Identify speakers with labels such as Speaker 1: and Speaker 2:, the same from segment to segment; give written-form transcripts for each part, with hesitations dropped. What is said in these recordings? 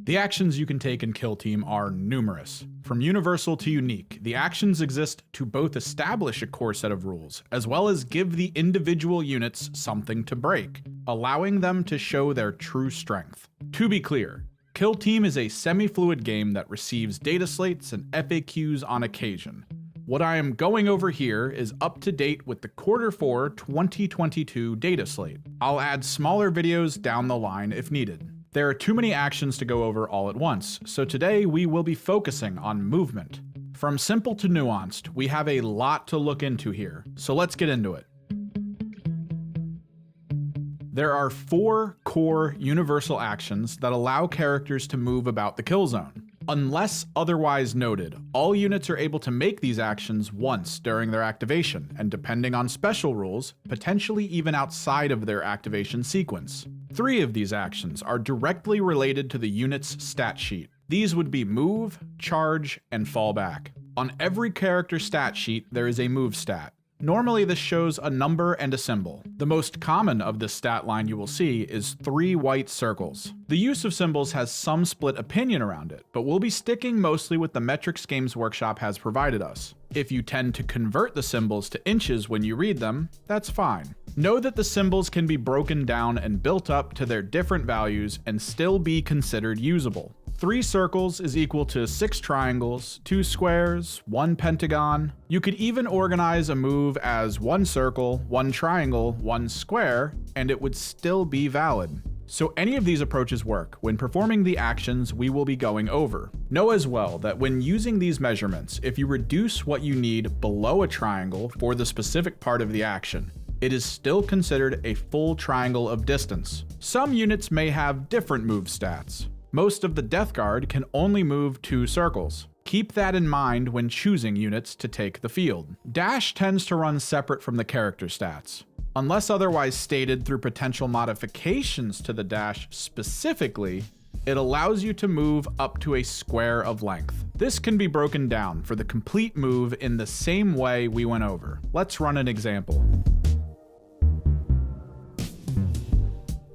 Speaker 1: The actions you can take in Kill Team are numerous. From universal to unique, the actions exist to both establish a core set of rules, as well as give the individual units something to break, allowing them to show their true strength. To be clear, Kill Team is a semi-fluid game that receives data slates and FAQs on occasion. What I am going over here is up to date with the Q4 2022 data slate. I'll add smaller videos down the line if needed. There are too many actions to go over all at once, so today we will be focusing on movement. From simple to nuanced, we have a lot to look into here, so let's get into it. There are 4 core universal actions that allow characters to move about the kill zone. Unless otherwise noted, all units are able to make these actions once during their activation, and depending on special rules, potentially even outside of their activation sequence. 3 of these actions are directly related to the unit's stat sheet. These would be move, charge, and fall back. On every character stat sheet, there is a move stat. Normally this shows a number and a symbol. The most common of this stat line you will see is 3 white circles. The use of symbols has some split opinion around it, but we'll be sticking mostly with the metrics Games Workshop has provided us. If you tend to convert the symbols to inches when you read them, that's fine. Know that the symbols can be broken down and built up to their different values and still be considered usable. 3 circles is equal to 6 triangles, 2 squares, 1 pentagon. You could even organize a move as 1 circle, 1 triangle, 1 square, and it would still be valid. So any of these approaches work when performing the actions we will be going over. Know as well that when using these measurements, if you reduce what you need below a triangle for the specific part of the action, it is still considered a full triangle of distance. Some units may have different move stats. Most of the Death Guard can only move 2 circles. Keep that in mind when choosing units to take the field. Dash tends to run separate from the character stats. Unless otherwise stated through potential modifications to the dash specifically, it allows you to move up to a square of length. This can be broken down for the complete move in the same way we went over. Let's run an example.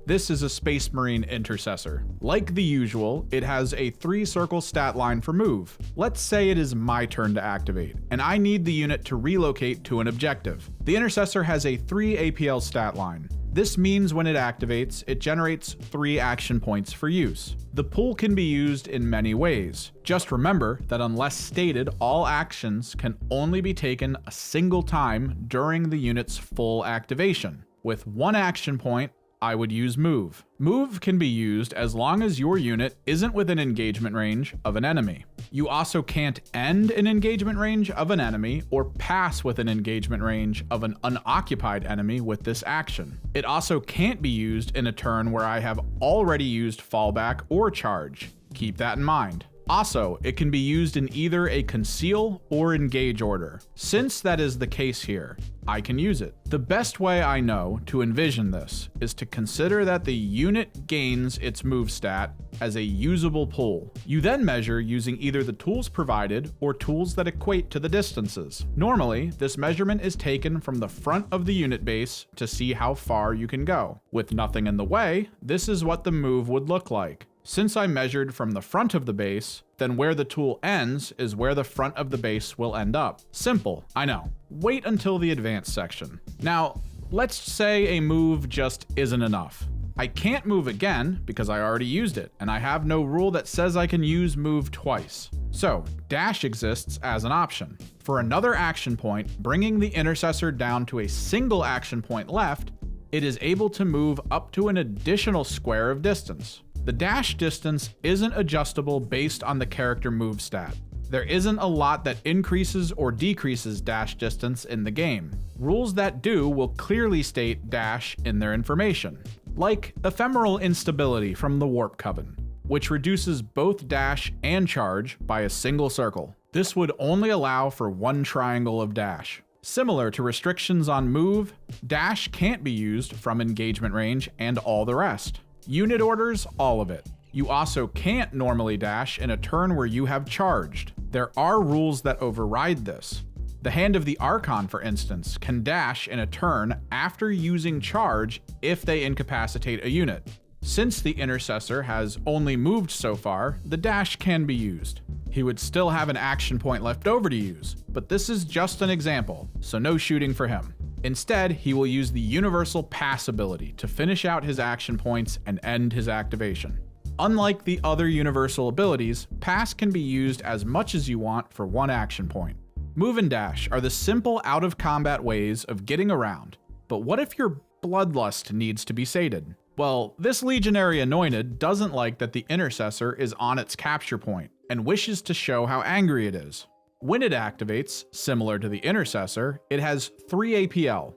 Speaker 1: This is a Space Marine Intercessor. Like the usual, it has a 3-circle stat line for move. Let's say it is my turn to activate, and I need the unit to relocate to an objective. The Intercessor has a 3 APL stat line. This means when it activates, it generates 3 action points for use. The pool can be used in many ways. Just remember that unless stated, all actions can only be taken a single time during the unit's full activation. With 1 action point, I would use move. Move can be used as long as your unit isn't within engagement range of an enemy. You also can't end an engagement range of an enemy or pass with an engagement range of an unoccupied enemy with this action. It also can't be used in a turn where I have already used fallback or charge. Keep that in mind. Also, it can be used in either a conceal or engage order. Since that is the case here, I can use it. The best way I know to envision this is to consider that the unit gains its move stat as a usable pool. You then measure using either the tools provided or tools that equate to the distances. Normally, this measurement is taken from the front of the unit base to see how far you can go. With nothing in the way, this is what the move would look like. Since I measured from the front of the base, then where the tool ends is where the front of the base will end up. Simple, I know. Wait until the advanced section. Now, let's say a move just isn't enough. I can't move again because I already used it, and I have no rule that says I can use move twice. So, dash exists as an option. For another action point, bringing the Intercessor down to a single action point left, it is able to move up to an additional square of distance. The dash distance isn't adjustable based on the character move stat. There isn't a lot that increases or decreases dash distance in the game. Rules that do will clearly state dash in their information, like ephemeral instability from the Warp Coven, which reduces both dash and charge by a single circle. This would only allow for 1 triangle of dash. Similar to restrictions on move, dash can't be used from engagement range and all the rest. Unit orders, all of it. You also can't normally dash in a turn where you have charged. There are rules that override this. The Hand of the Archon, for instance, can dash in a turn after using charge if they incapacitate a unit. Since the Intercessor has only moved so far, the dash can be used. He would still have an action point left over to use, but this is just an example, so no shooting for him. Instead, he will use the Universal Pass ability to finish out his action points and end his activation. Unlike the other Universal abilities, Pass can be used as much as you want for one action point. Move and dash are the simple out-of-combat ways of getting around, but what if your bloodlust needs to be sated? Well, this Legionary Anointed doesn't like that the Intercessor is on its capture point, and wishes to show how angry it is. When it activates, similar to the Intercessor, it has 3 APL,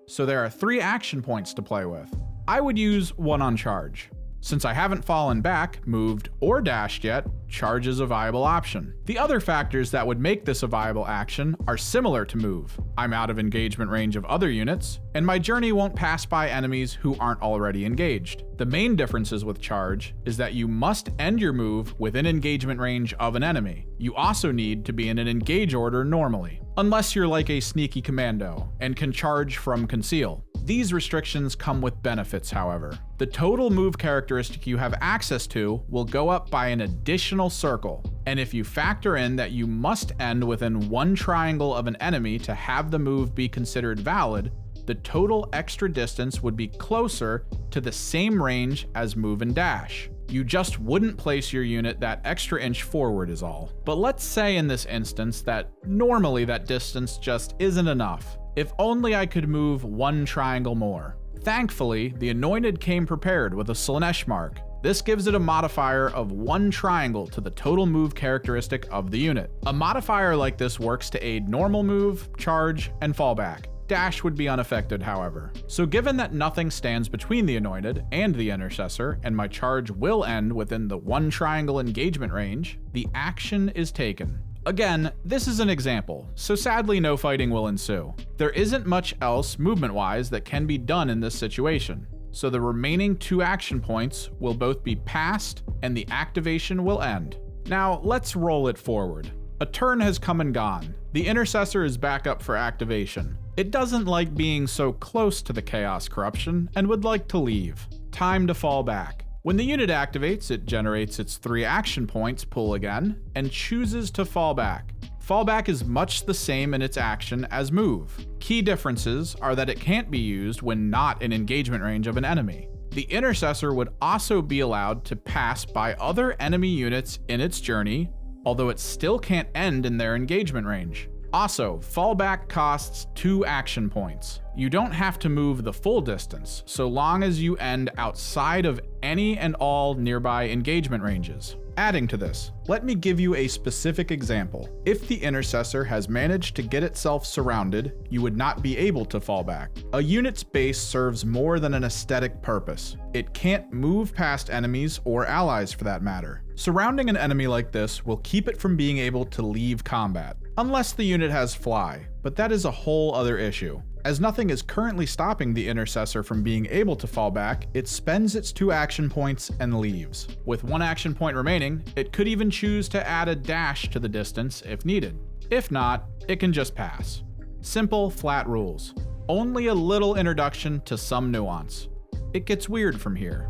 Speaker 1: so there are 3 action points to play with. I would use one on charge. Since I haven't fallen back, moved, or dashed yet, charge is a viable option. The other factors that would make this a viable action are similar to move. I'm out of engagement range of other units, and my journey won't pass by enemies who aren't already engaged. The main differences with charge is that you must end your move within engagement range of an enemy. You also need to be in an engage order normally, unless you're like a sneaky commando and can charge from conceal. These restrictions come with benefits, however. The total move characteristic you have access to will go up by an additional circle, and if you factor in that you must end within 1 triangle of an enemy to have the move be considered valid, the total extra distance would be closer to the same range as move and dash. You just wouldn't place your unit that extra inch forward is all. But let's say in this instance that normally that distance just isn't enough. If only I could move 1 triangle more. Thankfully, the Anointed came prepared with a Slanesh mark. This gives it a modifier of 1 triangle to the total move characteristic of the unit. A modifier like this works to aid normal move, charge, and fallback. Dash would be unaffected, however. So given that nothing stands between the Anointed and the Intercessor, and my charge will end within the 1 triangle engagement range, the action is taken. Again, this is an example, so sadly no fighting will ensue. There isn't much else movement-wise that can be done in this situation, so the remaining 2 action points will both be passed and the activation will end. Now let's roll it forward. A turn has come and gone. The Intercessor is back up for activation. It doesn't like being so close to the Chaos Corruption and would like to leave. Time to fall back. When the unit activates, it generates its 3 action points pool again, and chooses to fall back. Fallback is much the same in its action as move. Key differences are that it can't be used when not in engagement range of an enemy. The Intercessor would also be allowed to pass by other enemy units in its journey, although it still can't end in their engagement range. Also, fallback costs 2 action points. You don't have to move the full distance, so long as you end outside of any and all nearby engagement ranges. Adding to this, let me give you a specific example. If the Intercessor has managed to get itself surrounded, you would not be able to fall back. A unit's base serves more than an aesthetic purpose. It can't move past enemies or allies for that matter. Surrounding an enemy like this will keep it from being able to leave combat, unless the unit has fly, but that is a whole other issue. As nothing is currently stopping the Intercessor from being able to fall back, it spends its 2 action points and leaves. With 1 action point remaining, it could even choose to add a dash to the distance if needed. If not, it can just pass. Simple, flat rules. Only a little introduction to some nuance. It gets weird from here.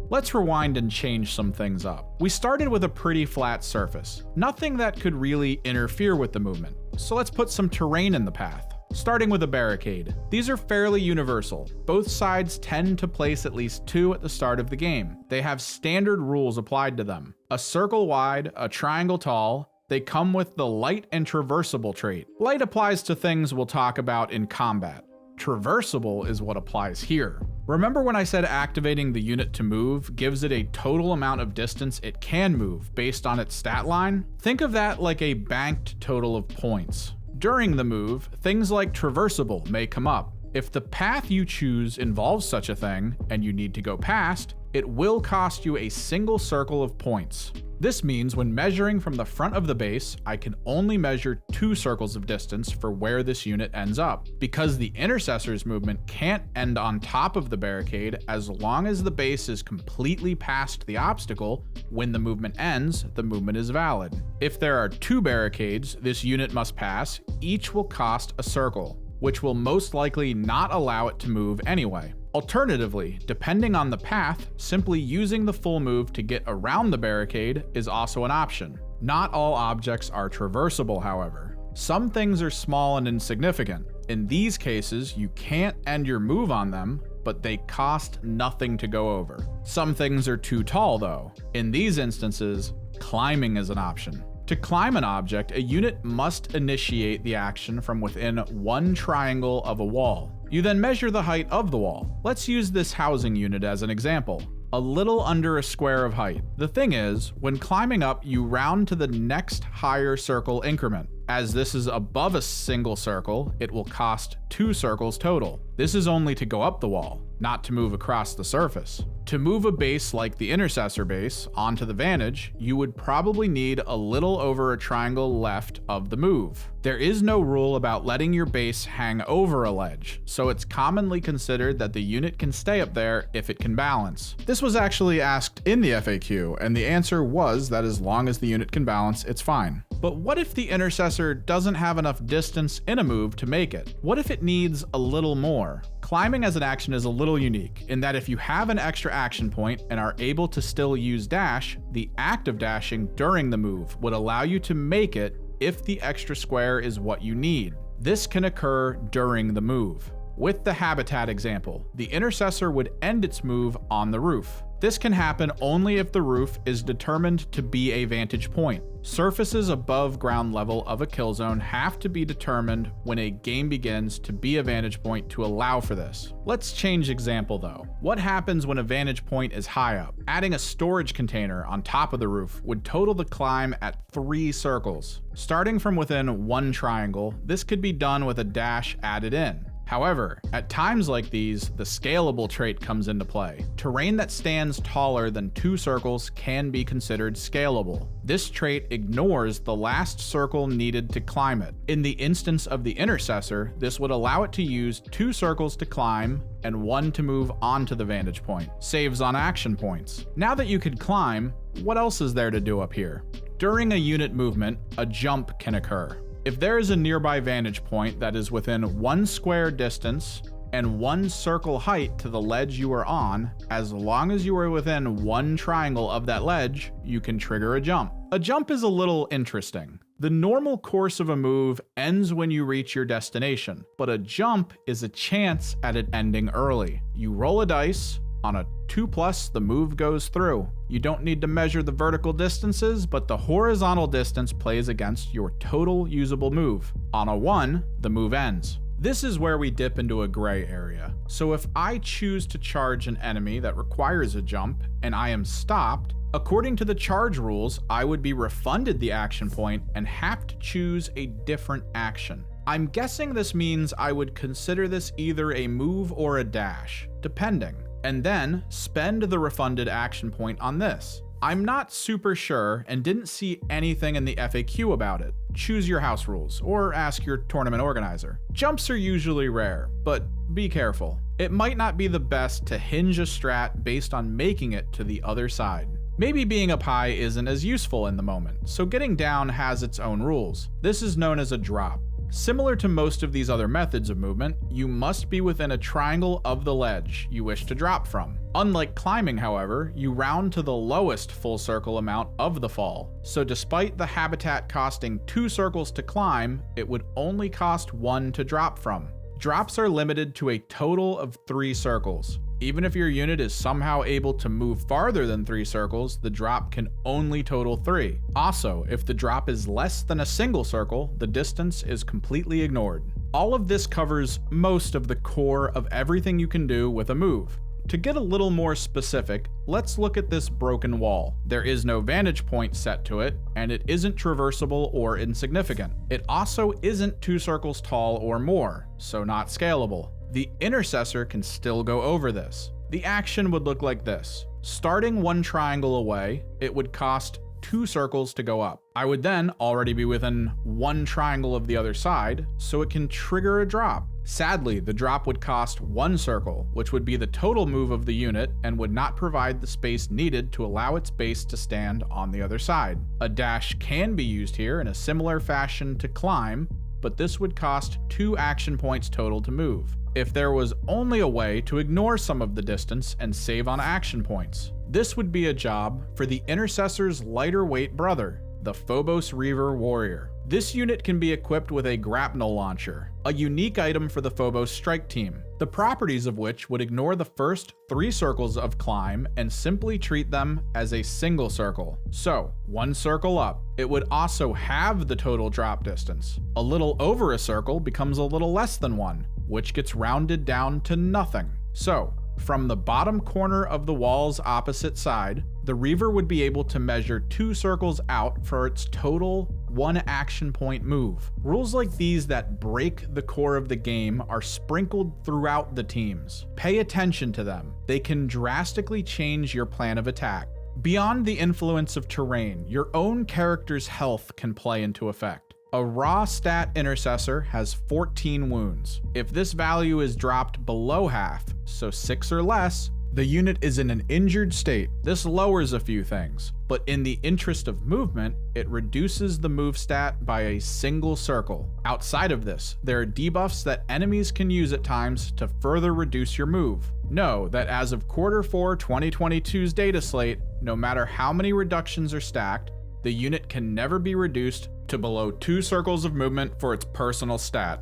Speaker 1: Let's rewind and change some things up. We started with a pretty flat surface, nothing that could really interfere with the movement, so let's put some terrain in the path. Starting with a barricade. These are fairly universal. Both sides tend to place at least 2 at the start of the game. They have standard rules applied to them. A circle wide, a triangle tall. They come with the light and traversable trait. Light applies to things we'll talk about in combat. Traversable is what applies here. Remember when I said activating the unit to move gives it a total amount of distance it can move based on its stat line? Think of that like a banked total of points. During the move, things like traversable may come up. If the path you choose involves such a thing, and you need to go past, it will cost you a single circle of points. This means when measuring from the front of the base, I can only measure 2 circles of distance for where this unit ends up, because the Intercessor's movement can't end on top of the barricade as long as the base is completely past the obstacle. When the movement ends, the movement is valid. If there are 2 barricades this unit must pass, each will cost a circle. which will most likely not allow it to move anyway. Alternatively, depending on the path, simply using the full move to get around the barricade is also an option. Not all objects are traversable, however. Some things are small and insignificant. In these cases, you can't end your move on them, but they cost nothing to go over. Some things are too tall though. In these instances, climbing is an option. To climb an object, a unit must initiate the action from within one triangle of a wall. You then measure the height of the wall. Let's use this housing unit as an example. A little under a square of height. The thing is, when climbing up, you round to the next higher circle increment. As this is above a single circle, it will cost 2 circles total. This is only to go up the wall, not to move across the surface. To move a base like the intercessor base onto the vantage, you would probably need a little over a triangle left of the move. There is no rule about letting your base hang over a ledge, so it's commonly considered that the unit can stay up there if it can balance. This was actually asked in the FAQ, and the answer was that as long as the unit can balance, it's fine. But what if the intercessor doesn't have enough distance in a move to make it? What if it needs a little more? Climbing as an action is a little unique in that if you have an extra action point and are able to still use dash, the act of dashing during the move would allow you to make it if the extra square is what you need. This can occur during the move. With the habitat example, the intercessor would end its move on the roof. This can happen only if the roof is determined to be a vantage point. Surfaces above ground level of a kill zone have to be determined when a game begins to be a vantage point to allow for this. Let's change example though. What happens when a vantage point is high up? Adding a storage container on top of the roof would total the climb at 3 circles. Starting from within one triangle, this could be done with a dash added in. However, at times like these, the scalable trait comes into play. Terrain that stands taller than 2 circles can be considered scalable. This trait ignores the last circle needed to climb it. In the instance of the intercessor, this would allow it to use 2 circles to climb and 1 to move onto the vantage point. Saves on action points. Now that you could climb, what else is there to do up here? During a unit movement, a jump can occur. If there is a nearby vantage point that is within 1 square distance and 1 circle height to the ledge you are on, as long as you are within 1 triangle of that ledge, you can trigger a jump. A jump is a little interesting. The normal course of a move ends when you reach your destination, but a jump is a chance at it ending early. You roll a dice. On a 2+, the move goes through. You don't need to measure the vertical distances, but the horizontal distance plays against your total usable move. On a 1, the move ends. This is where we dip into a gray area. So if I choose to charge an enemy that requires a jump, and I am stopped, according to the charge rules, I would be refunded the action point and have to choose a different action. I'm guessing this means I would consider this either a move or a dash, depending, and then spend the refunded action point on this. I'm not super sure and didn't see anything in the FAQ about it. Choose your house rules or ask your tournament organizer. Jumps are usually rare, but be careful. It might not be the best to hinge a strat based on making it to the other side. Maybe being up high isn't as useful in the moment, so getting down has its own rules. This is known as a drop. Similar to most of these other methods of movement, you must be within a triangle of the ledge you wish to drop from. Unlike climbing, however, you round to the lowest full circle amount of the fall. So despite the habitat costing 2 circles to climb, it would only cost 1 to drop from. Drops are limited to a total of 3 circles. Even if your unit is somehow able to move farther than 3 circles, the drop can only total 3. Also, if the drop is less than a single circle, the distance is completely ignored. All of this covers most of the core of everything you can do with a move. To get a little more specific, let's look at this broken wall. There is no vantage point set to it, and it isn't traversable or insignificant. It also isn't 2 circles tall or more, so not scalable. The intercessor can still go over this. The action would look like this. Starting 1 triangle away, it would cost 2 circles to go up. I would then already be within 1 triangle of the other side, so it can trigger a drop. Sadly, the drop would cost 1 circle, which would be the total move of the unit and would not provide the space needed to allow its base to stand on the other side. A dash can be used here in a similar fashion to climb, but this would cost 2 action points total to move. If there was only a way to ignore some of the distance and save on action points. This would be a job for the Intercessor's lighter weight brother, the Phobos Reaver Warrior. This unit can be equipped with a grapnel launcher, a unique item for the Phobos strike team, the properties of which would ignore the first 3 circles of climb and simply treat them as a single circle. So, 1 circle up. It would also have the total drop distance. A little over a circle becomes a little less than 1, which gets rounded down to nothing. So, from the bottom corner of the wall's opposite side, the Reaver would be able to measure 2 circles out for its total 1 action point move. Rules like these that break the core of the game are sprinkled throughout the teams. Pay attention to them. They can drastically change your plan of attack. Beyond the influence of terrain, your own character's health can play into effect. A raw stat Intercessor has 14 wounds. If this value is dropped below half, so 6 or less, the unit is in an injured state. This lowers a few things, but in the interest of movement, it reduces the move stat by a single circle. Outside of this, there are debuffs that enemies can use at times to further reduce your move. Know that as of Q4 2022's data slate, no matter how many reductions are stacked, the unit can never be reduced to below 2 circles of movement for its personal stat.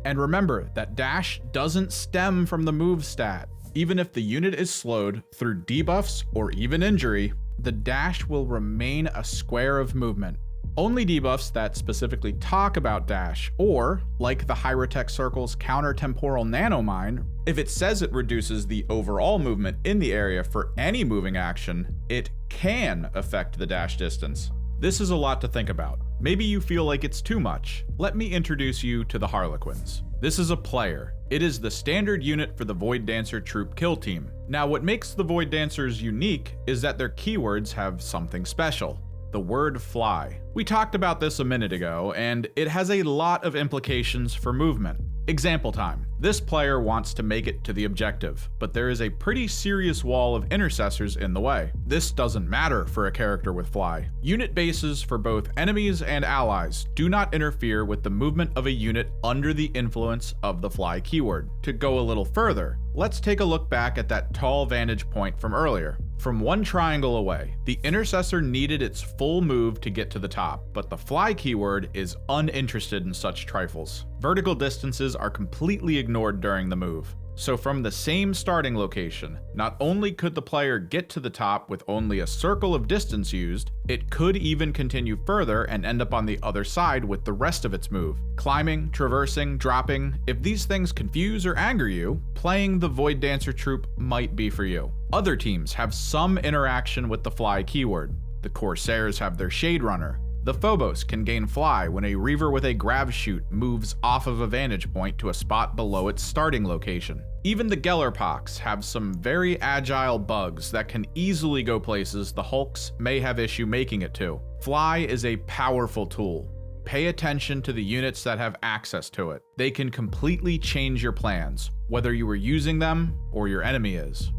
Speaker 1: And remember that dash doesn't stem from the move stat. Even if the unit is slowed through debuffs or even injury, the dash will remain a square of movement. Only debuffs that specifically talk about dash, or, like the Hyrotech Circle's counter-temporal nanomine, if it says it reduces the overall movement in the area for any moving action, it can affect the dash distance. This is a lot to think about. Maybe you feel like it's too much. Let me introduce you to the Harlequins. This is a player. It is the standard unit for the Void Dancer troop kill team. Now, what makes the Void Dancers unique is that their keywords have something special. The word fly. We talked about this a minute ago, and it has a lot of implications for movement. Example time. This player wants to make it to the objective, but there is a pretty serious wall of intercessors in the way. This doesn't matter for a character with fly. Unit bases for both enemies and allies do not interfere with the movement of a unit under the influence of the fly keyword. To go a little further, let's take a look back at that tall vantage point from earlier. From 1 triangle away, the intercessor needed its full move to get to the top, but the fly keyword is uninterested in such trifles. Vertical distances are completely ignored during the move. So from the same starting location, not only could the player get to the top with only a circle of distance used, it could even continue further and end up on the other side with the rest of its move. Climbing, traversing, dropping, if these things confuse or anger you, playing the Void Dancer troop might be for you. Other teams have some interaction with the fly keyword. The Corsairs have their Shade Runner. The Phobos can gain fly when a Reaver with a grav chute moves off of a vantage point to a spot below its starting location. Even the Gellerpox have some very agile bugs that can easily go places the Hulks may have issue making it to. Fly is a powerful tool. Pay attention to the units that have access to it. They can completely change your plans, whether you are using them or your enemy is.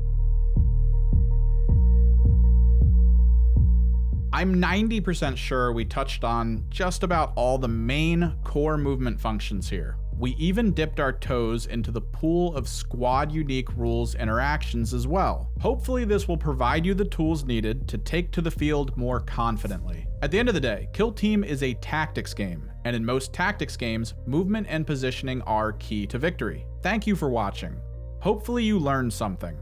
Speaker 1: I'm 90% sure we touched on just about all the main core movement functions here. We even dipped our toes into the pool of squad-unique rules interactions as well. Hopefully this will provide you the tools needed to take to the field more confidently. At the end of the day, Kill Team is a tactics game, and in most tactics games, movement and positioning are key to victory. Thank you for watching. Hopefully you learned something.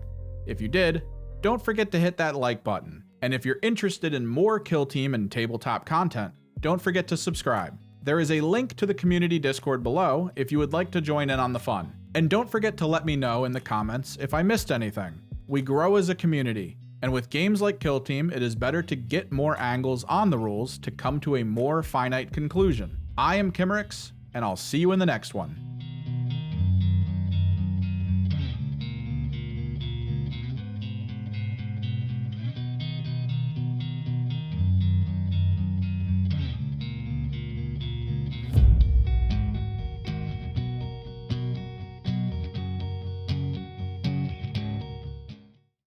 Speaker 1: If you did, don't forget to hit that like button. And if you're interested in more Kill Team and tabletop content, don't forget to subscribe. There is a link to the community Discord below if you would like to join in on the fun. And don't forget to let me know in the comments if I missed anything. We grow as a community, and with games like Kill Team, it is better to get more angles on the rules to come to a more finite conclusion. I am Kimmerix, and I'll see you in the next one.